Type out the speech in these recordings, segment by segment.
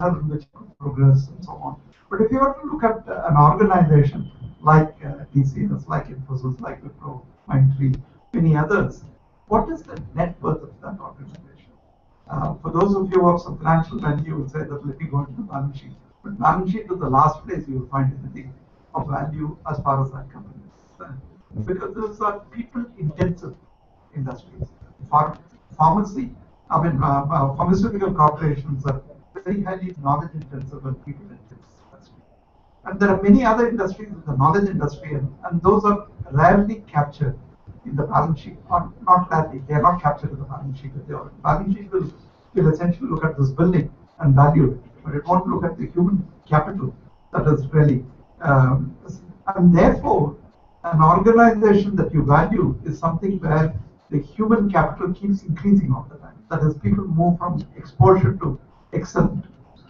manner in which it could progress and so on. But if you were to look at an organization like TCS, like Infosys, like Wipro, Mindtree, many others, what is the net worth of that organization? For those of you who have some financial value, you will say that let me go into the balance sheet. But balance sheet is the last place you will find anything of value as far as that company is concerned. Because those are people-intensive industries. Pharmacy, pharmaceutical corporations are very highly knowledge-intensive and people-intensive industries. And there are many other industries in the knowledge industry, and those are rarely captured in the balance sheet, or not rarely, they are not captured in the balance sheet. The balance sheet will essentially look at this building and value it, but it won't look at the human capital that is really, and therefore, an organization that you value is something where the human capital keeps increasing all the time. That is, people move from exposure to excellent,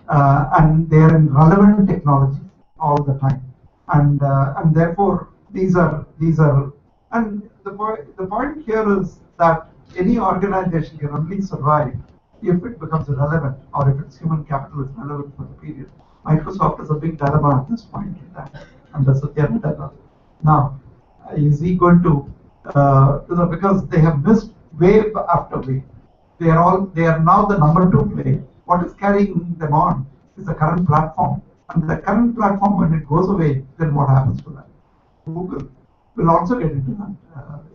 and they are in relevant technology all the time, and therefore and the point here is that any organization can only survive if it becomes relevant or if its human capital is relevant for the period. Microsoft is a big dilemma at this point in time under Satya Nadella. Now, is he going to, because they have missed wave after wave. They are now the number 2 player. What is carrying them on is the current platform. And the current platform, when it goes away, then what happens to that? Google will also get into that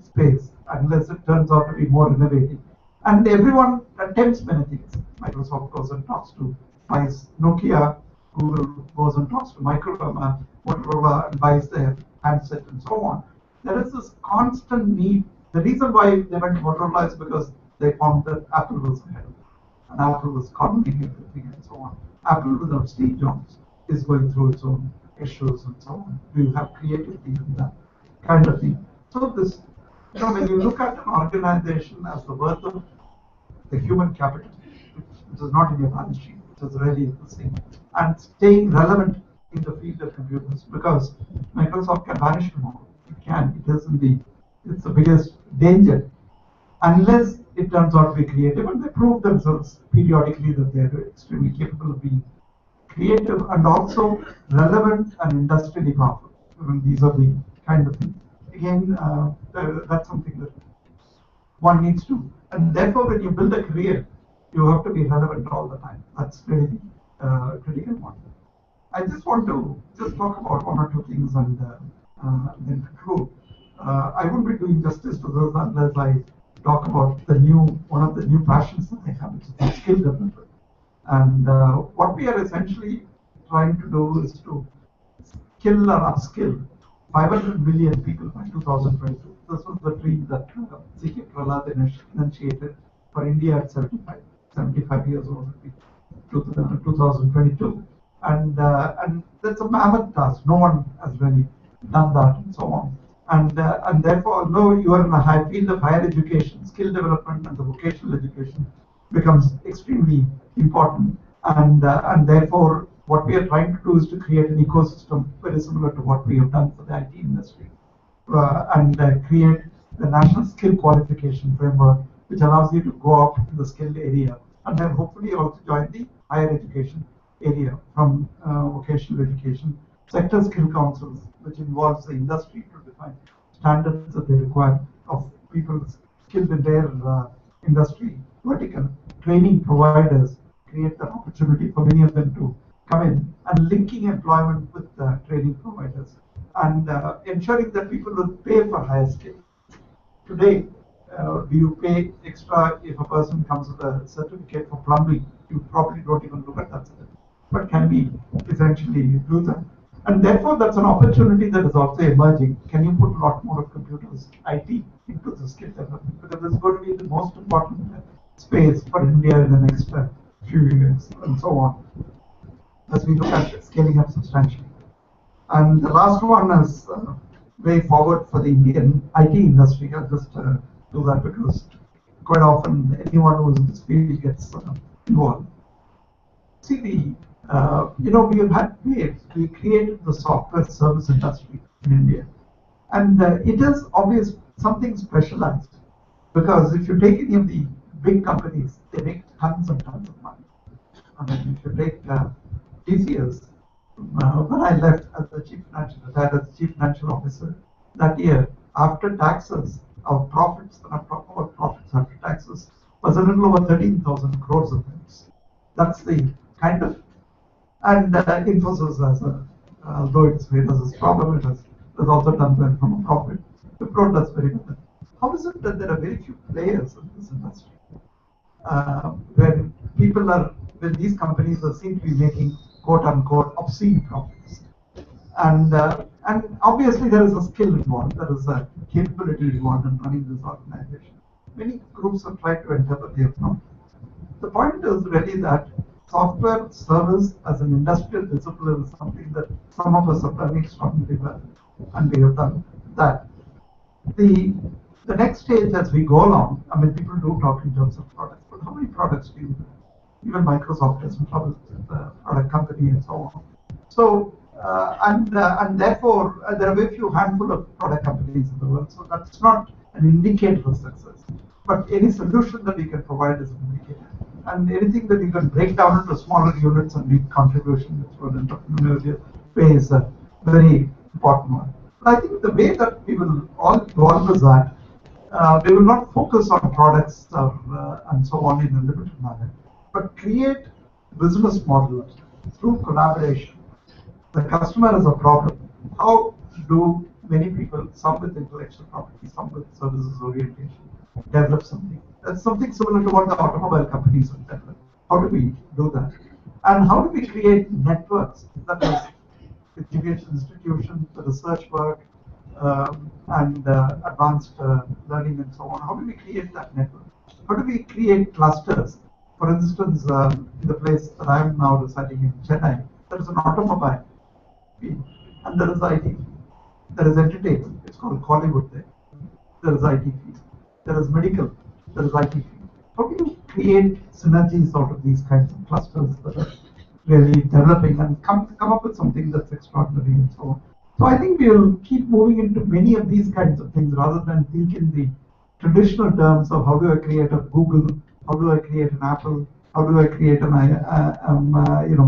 space unless it turns out to be more innovative. And everyone attempts many things. Microsoft goes and talks to buys Nokia, Google goes and talks to Motorola and buys their handset and so on. There is this constant need. The reason why they went to Motorola is because they found that Apple was ahead of them. And Apple was cornering everything and so on. Apple without Steve Jobs is going through its own issues and so on. We have created even that kind of thing. So this, when you look at an organization as the worth of the human capital, which is not in your balance sheet, which is really interesting, and staying relevant in the field of computers, because Microsoft can vanish tomorrow. It can. It's the biggest danger, unless it turns out to be creative, and they prove themselves periodically that they're extremely capable of being creative and also relevant and industrially powerful. These are the kind of things. Again, that's something that one needs to, and therefore when you build a career, you have to be relevant all the time. That's really critical one. I just want to talk about one or two things and then conclude. I won't be doing justice to those unless I talk about one of the new passions that I have, which is skill development. And what we are essentially trying to do is to skill or upskill 500 million people by 2022. This was the dream that C.K. Prahalad enunciated for India at 75 years old, 2022. And that's a mammoth task. No one has really done that and so on. And therefore, although you are in a high field of higher education, skill development and the vocational education becomes extremely important. And therefore, what we are trying to do is to create an ecosystem very similar to what we have done for the IT industry, and create the national skill qualification framework, which allows you to go up in the skilled area, and then hopefully also join the higher education area from vocational education, sector skill councils, which involves the industry to define standards that they require of people skilled in their industry vertical. Training providers create the opportunity for many of them to come in, and linking employment with training providers, and ensuring that people will pay for higher skills. Today, do you pay extra if a person comes with a certificate for plumbing? You probably don't even look at that certificate, but can we essentially do that? And therefore, that's an opportunity that is also emerging. Can you put a lot more of computers, IT, into the skill development? Because it's going to be the most important space for India in the next few years, and so on, as we look at scaling up substantially. And the last one is way forward for the Indian IT industry. I'll just do that because quite often anyone who is in this field gets involved. See, we have had waves. We created the software service industry in India, and it is obvious something specialized, because if you take any of the big companies, they make tons and tons of money. I mean, if you take TCS, when I left as the retired as chief financial officer that year, after taxes, our profits, and I'm talking about profits after taxes, was a little over 13,000 crores of things. That's the kind of, and Infosys as a, though it has its problem, it has also done well from a profit. Wipro does very well. How is it that there are very few players in this industry? When people are, when these companies are seem to be making quote unquote obscene profits. And obviously there is a skill involved, there is a capability involved in running this organization. Many groups have tried to enter, but they have not. The point is really that software service as an industrial discipline is something that some of us have done extremely well, and we have done that. The the next stage as we go along, I mean, people do talk in terms of products, but how many products do you have? Even Microsoft has a product company and so on. So and therefore there are very few handful of product companies in the world. So that's not an indicator of success. But any solution that we can provide is an indicator. And anything that you can break down into smaller units and make contribution through an entrepreneurial way is a very important one. But I think the way that we will all evolve is that we will not focus on products and so on in a limited manner, but create business models through collaboration. The customer has a problem. How do many people, some with intellectual property, some with services orientation, develop something? That's something similar to what the automobile companies have developed. How do we do that? And how do we create networks that is education institutions, the research work, and advanced learning and so on? How do we create that network? How do we create clusters? For instance, in the place that I am now residing in Chennai, there is an automobile field, and there is IT. There is entertainment. It's called Hollywood there. There is IT field. There is medical. There is IT field. How do you create synergies out of these kinds of clusters that are really developing and come up with something that's extraordinary and so on? So I think we will keep moving into many of these kinds of things rather than think in the traditional terms of how do I create a Google, how do I create an Apple, how do I create an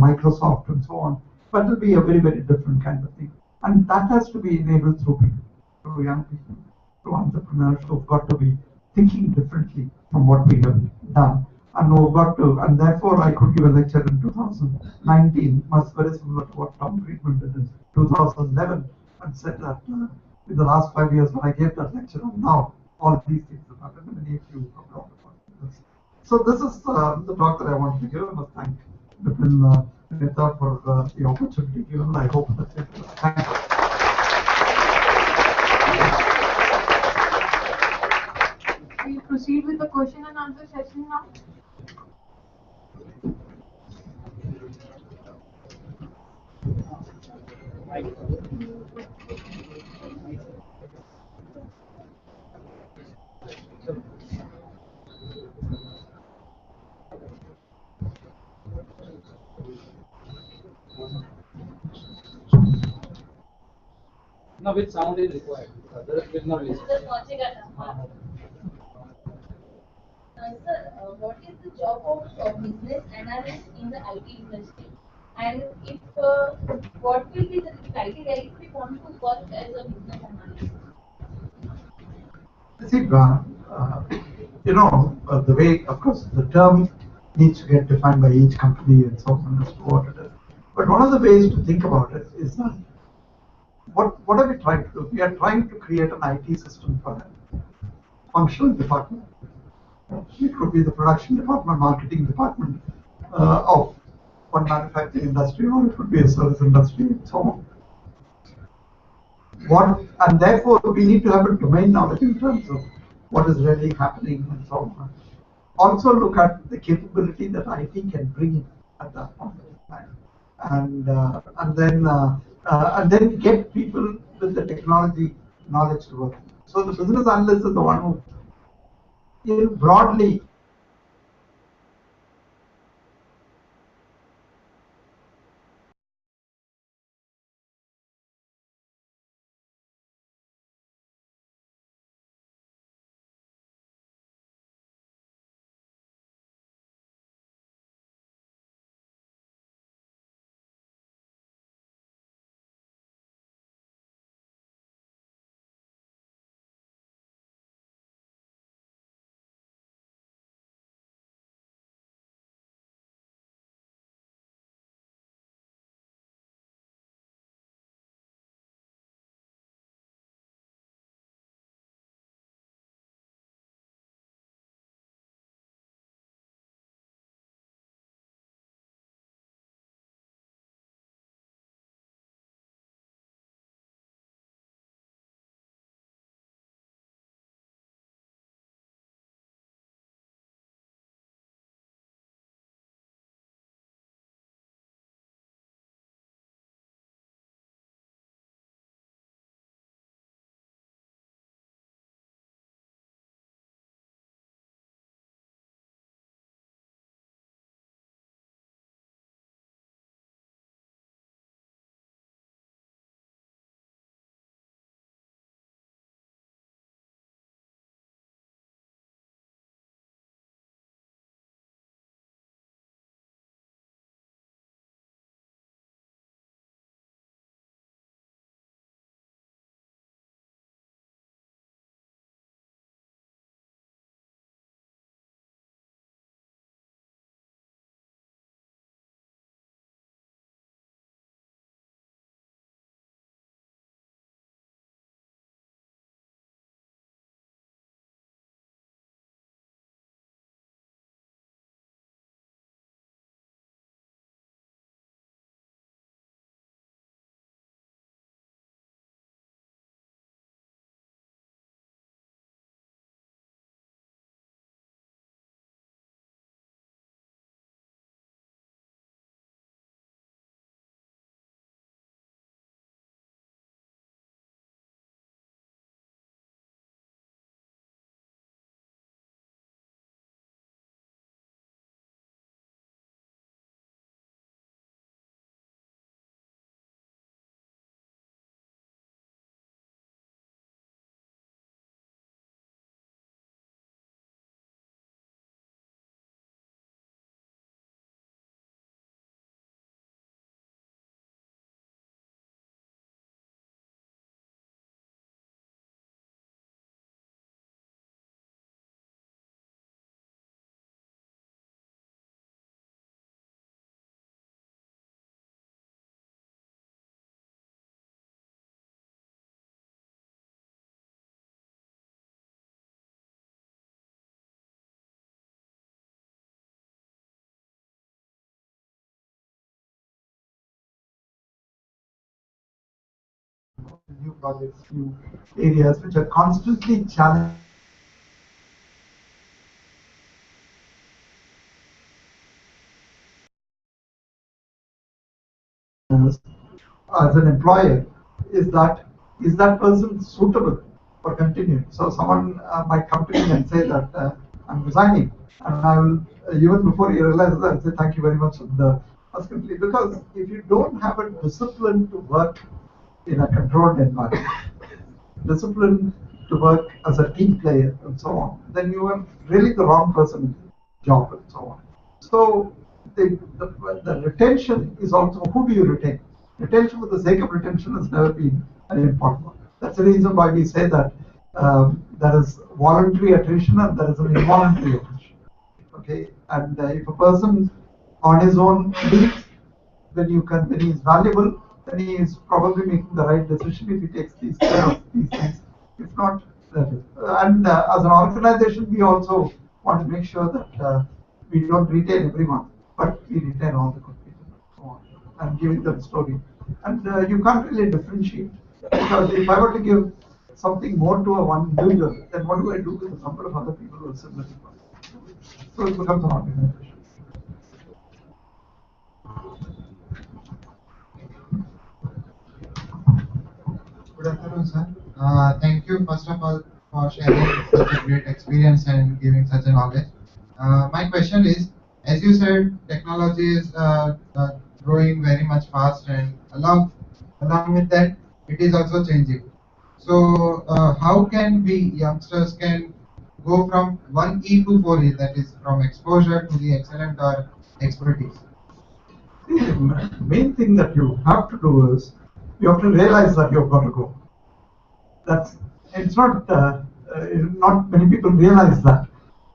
Microsoft and so on. But it'll be a very, very different kind of thing. And that has to be enabled through people, through young people, through entrepreneurs who've got to be thinking differently from what we have done. And who've got to, and therefore I could give a lecture in 2019, much very similar to what Tom Friedman did in 2011, and said that in the last 5 years when I gave that lecture, and now all these things have happened, and many of you have brought about this. So this is the talk that I wanted to give. I must thank Vipin Mehta for the opportunity given. I hope that's it. Thank you. We proceed with the question and answer session now. No, which sound is required? There is no reason. Sir, what is the job of business analyst in the IT industry? And if what will be the criteria if we want to work as a business analyst? See, the way, of course, the term needs to get defined by each company and so on as to what it is. But one of the ways to think about it is that what are we trying to do? We are trying to create an IT system for a functional department. It could be the production department, marketing department of one manufacturing industry, or it could be a service industry and so on. And therefore we need to have a domain knowledge in terms of what is really happening and so on. Also look at the capability that IT can bring in at that point in time, and then get people with the technology knowledge to work. So the business analyst is the one who broadly projects, new areas which are constantly challenged. As an employer, is that person suitable for continuing? So someone might come to me and say that I'm resigning, and I will even before you realize that, I'll say thank you very much for the hospitality. Because if you don't have a discipline to work in a controlled environment, discipline to work as a team player and so on, then you are really the wrong person in the job and so on. So the retention is also, who do you retain? Retention for the sake of retention has never been an important one. That's the reason why we say that there is voluntary attrition and there is an involuntary attrition. Okay, and if a person on his own leaves, when he is valuable, then he is probably making the right decision if he takes these care of these things. If not, and as an organization, we also want to make sure that we don't retain everyone, but we retain all the good people and giving them story. And you can't really differentiate, because if I were to give something more to a one individual, then what do I do with a number of other people who are similar? So it becomes an organization. Good afternoon, sir. Thank you, first of all, for sharing such a great experience and giving such a knowledge. My question is, as you said, technology is growing very much fast, and along with that, it is also changing. So, how can we youngsters can go from 1E to 4E, that is from exposure to the excellent or expertise? The main thing that you have to do is you have to realize that you're going to go. It's not not many people realize that.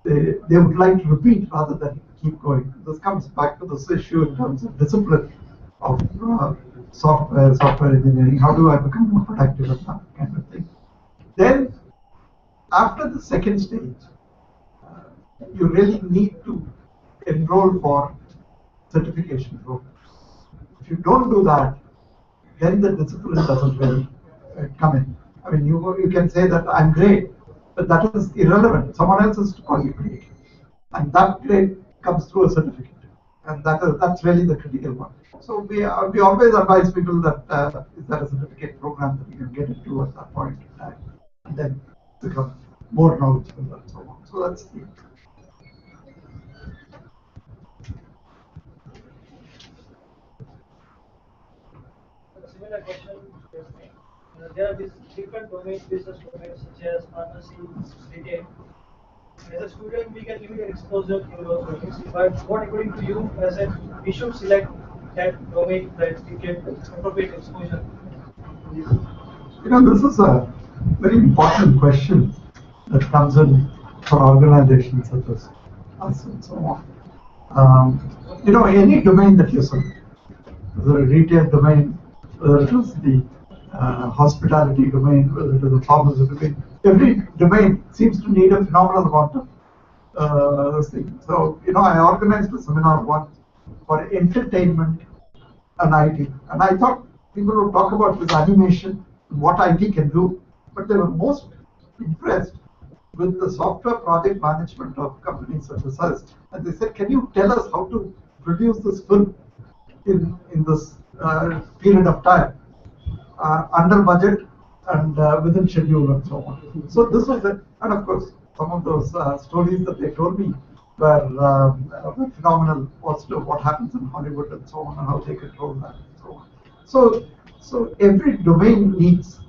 They would like to repeat rather than keep going. This comes back to this issue in terms of discipline of software engineering. How do I become more productive and that kind of thing? Then, after the second stage, you really need to enroll for certification programs. If you don't do that, then the discipline doesn't really come in. I mean, you can say that I'm great, but that is irrelevant. Someone else has to call you great, and that grade comes through a certificate, and that's really the critical one. So we always advise people that is there a certificate program that you can get into at that point in time, and then become more knowledgeable and so on. So that's the similar question. There are these different domains, business domains such as pharmacy, retail. As a student, we get limited exposure to those domains. But what, according to you, as a we should select that domain that we get appropriate exposure? This is a very important question that comes in for organizations such as us and so on. Any domain that you select, whether a retail domain, whether it is the hospitality domain, whether it is the pharmacy domain, every domain seems to need a phenomenal amount of thing. So, I organized a seminar once for entertainment and IT, and I thought people would talk about this animation and what IT can do, but they were most impressed with the software project management of companies such as us. And they said, can you tell us how to produce this film in this period of time, under budget and within schedule and so on. So this was it. And of course, some of those stories that they told me were phenomenal as to what happens in Hollywood and so on, and how they control that and so on. So every domain needs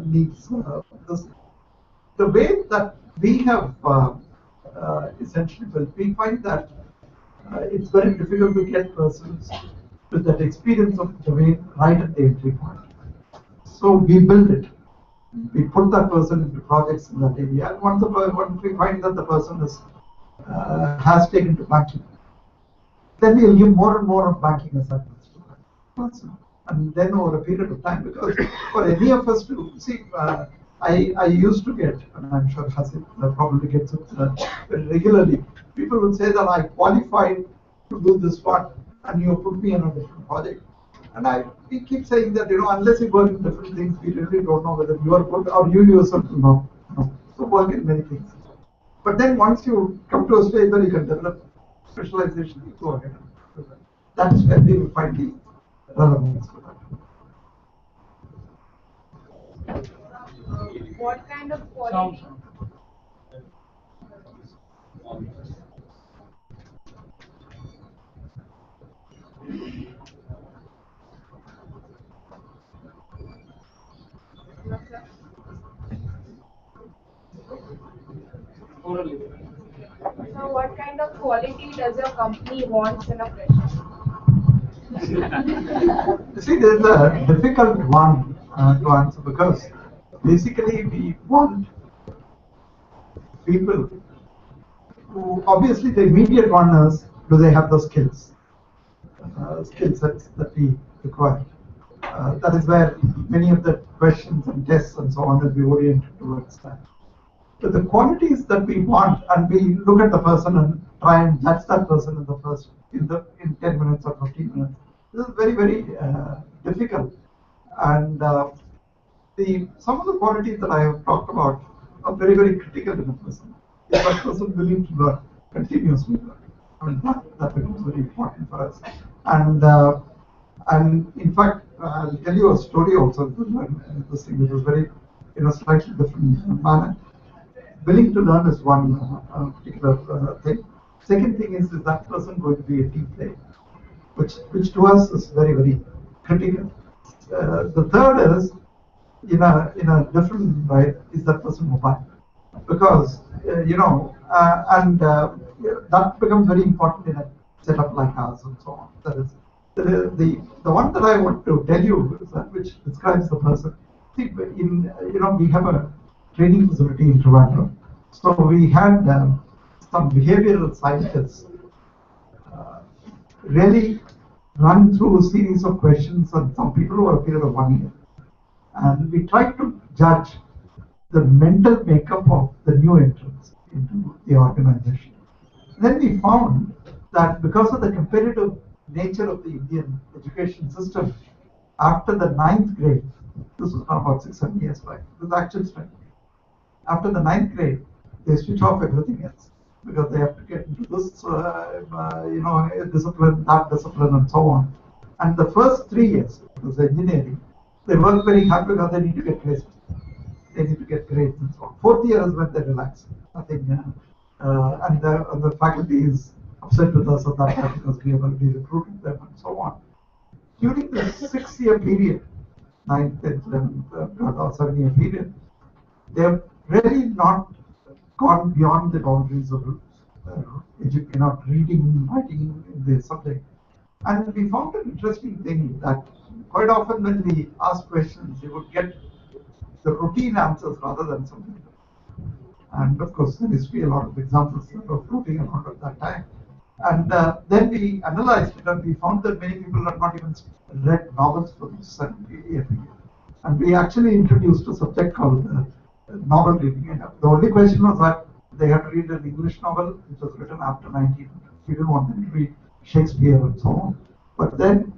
this. The way that we have essentially built, we find that it's very difficult to get persons with that experience of the domain right at the entry point. So we build it. We put that person into projects in that area. And once we find that the person has taken to banking, then we'll give more and more of banking assignments to that person. And then over a period of time, because for any of us to see, I used to get, and I'm sure Hasid probably gets it regularly, people would say that I qualified to do this one, and you put me on a different project. And we keep saying that, unless you work in different things, we really don't know whether you are good or you yourself will know. So work in many things. But then once you come to a stage where you can develop specialization, you go ahead. That's where we will find the relevance for that. What kind of Sound. quality? Orally. So what kind of quality does your company want in a fresher? You see, there's a difficult one to answer because basically we want people who, obviously, the immediate one is, do they have the skill sets that we require? That is where many of the questions and tests and so on will be oriented towards that. So the qualities that we want, and we look at the person and try and judge that person in 10 minutes or 15 minutes. This is very, very difficult. And some of the qualities that I have talked about are very, very critical in a person. Is that person willing to learn, continuously learn? I mean, that becomes very important for us. And in fact, I'll tell you a story also. This thing, which is very, in a slightly different manner. Willing to learn is one particular thing. Second thing is that person going to be a team player, which to us is very, very critical. The third is, in a different way, is that person mobile, because that becomes very important in a setup like ours and so on. That is the one that I want to tell you is that which describes the person. See, we have a training facility in Trivandrum. So we had some behavioral scientists really run through a series of questions on some people over a period of 1 year. And we tried to judge the mental makeup of the new entrants into the organization. Then we found that because of the competitive nature of the Indian education system, after the 9th grade, this was now about 6-7 years back, this actual study. After the 9th grade, they switch off everything else because they have to get into this, discipline, that discipline, and so on. And the first 3 years, because engineering, they work very hard because they need to get grades. They need to get grades and so on. 4th year is when they relax. Nothing, and the faculty is upset with us at that time because we have already recruited them and so on. During the 6-year period, 9th, 10th, 11th, or 7-year period, they have really not gone beyond the boundaries of reading, writing in the subject. And we found an interesting thing that quite often when we ask questions, you would get the routine answers rather than something. And of course, there is a lot of examples of routine around at that time. And then we analyzed it and we found that many people have not even read novels for this year. And we actually introduced a subject called novel reading. The only question was that they had to read an English novel which was written after 1900. We didn't want them to read Shakespeare and so on. But then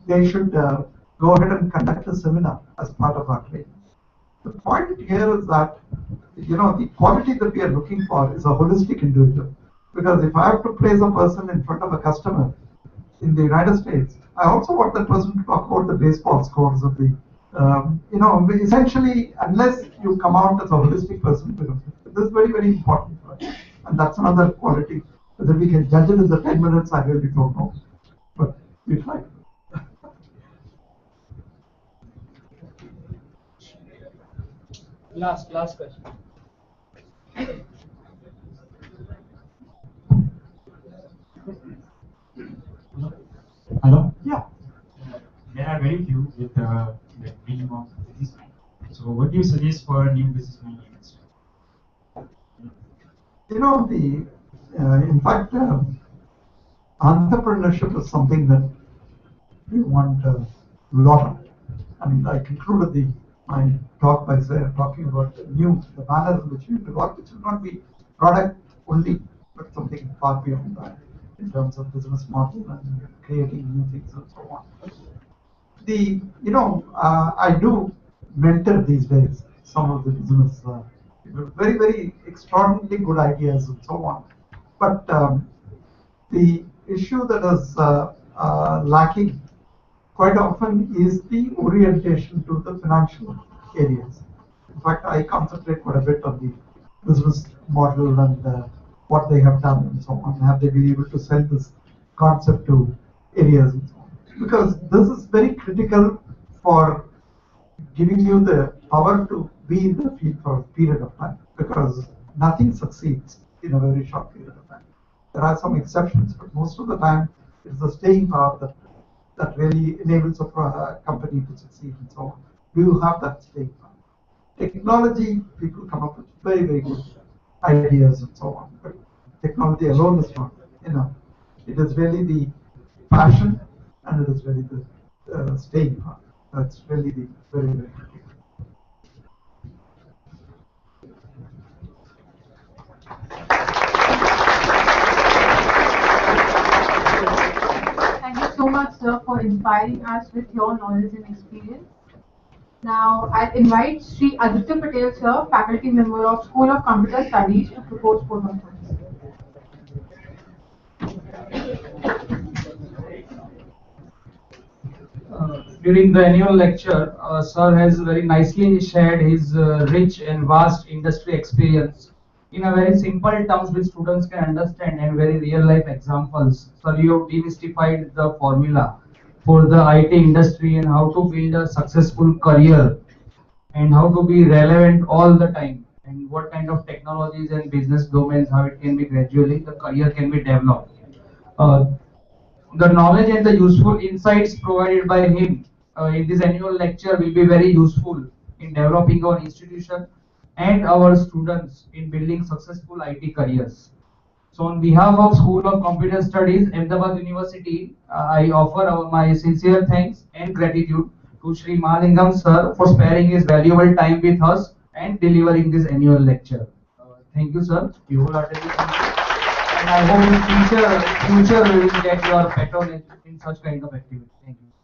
they should go ahead and conduct a seminar as part of our training. The point here is that, the quality that we are looking for is a holistic individual. Because if I have to place a person in front of a customer in the United States, I also want that person to talk about the baseball scores of the, essentially, unless you come out as a holistic person, this is very, very important for us. And that's another quality. Whether we can judge it in the 10 minutes, I really don't know. But we try. Last question. Hello? Yeah. There are very few with the meaning of businessman. So what do you suggest for a new businessman industry? In fact, entrepreneurship is something that we want a lot of. I mean, I concluded my talk by talking about the manner in which we will work, which will not be product only, but something far beyond that. in terms of business model and creating new things and so on. I do mentor these days some of the business people, very, very extraordinarily good ideas and so on. But the issue that is lacking quite often is the orientation to the financial areas. In fact, I concentrate quite a bit on the business model and what they have done and so on. Have they been able to sell this concept to areas and so on? Because this is very critical for giving you the power to be in the field for a period of time. Because nothing succeeds in a very short period of time. There are some exceptions, but most of the time it's the staying power that really enables a company to succeed and so on. Do you have that staying power? Technology, people come up with very, very good ideas and so on. But technology alone is not enough. It is really the passion and it is really the staying power. That's really the very, very critical. Thank you so much, sir, for inspiring us with your knowledge and experience. Now, I invite Sri Aditya Patel, sir, faculty member of School of Computer Studies, to propose vote of thanks. During the annual lecture, Sir has very nicely shared his rich and vast industry experience in a very simple terms which students can understand and very real life examples. Sir, you have demystified the formula for the IT industry and how to build a successful career and how to be relevant all the time and what kind of technologies and business domains, how it can be gradually, the career can be developed. Uh, the knowledge and the useful insights provided by him in this annual lecture will be very useful in developing our institution and our students in building successful IT careers. So on behalf of School of Computer Studies, Ahmedabad University, I offer my sincere thanks and gratitude to Sri Mahalingam sir for sparing his valuable time with us and delivering this annual lecture. Thank you, sir. You wholeheartedly thank you. And I hope in future we will get your patronage in such kind of activity. Thank you.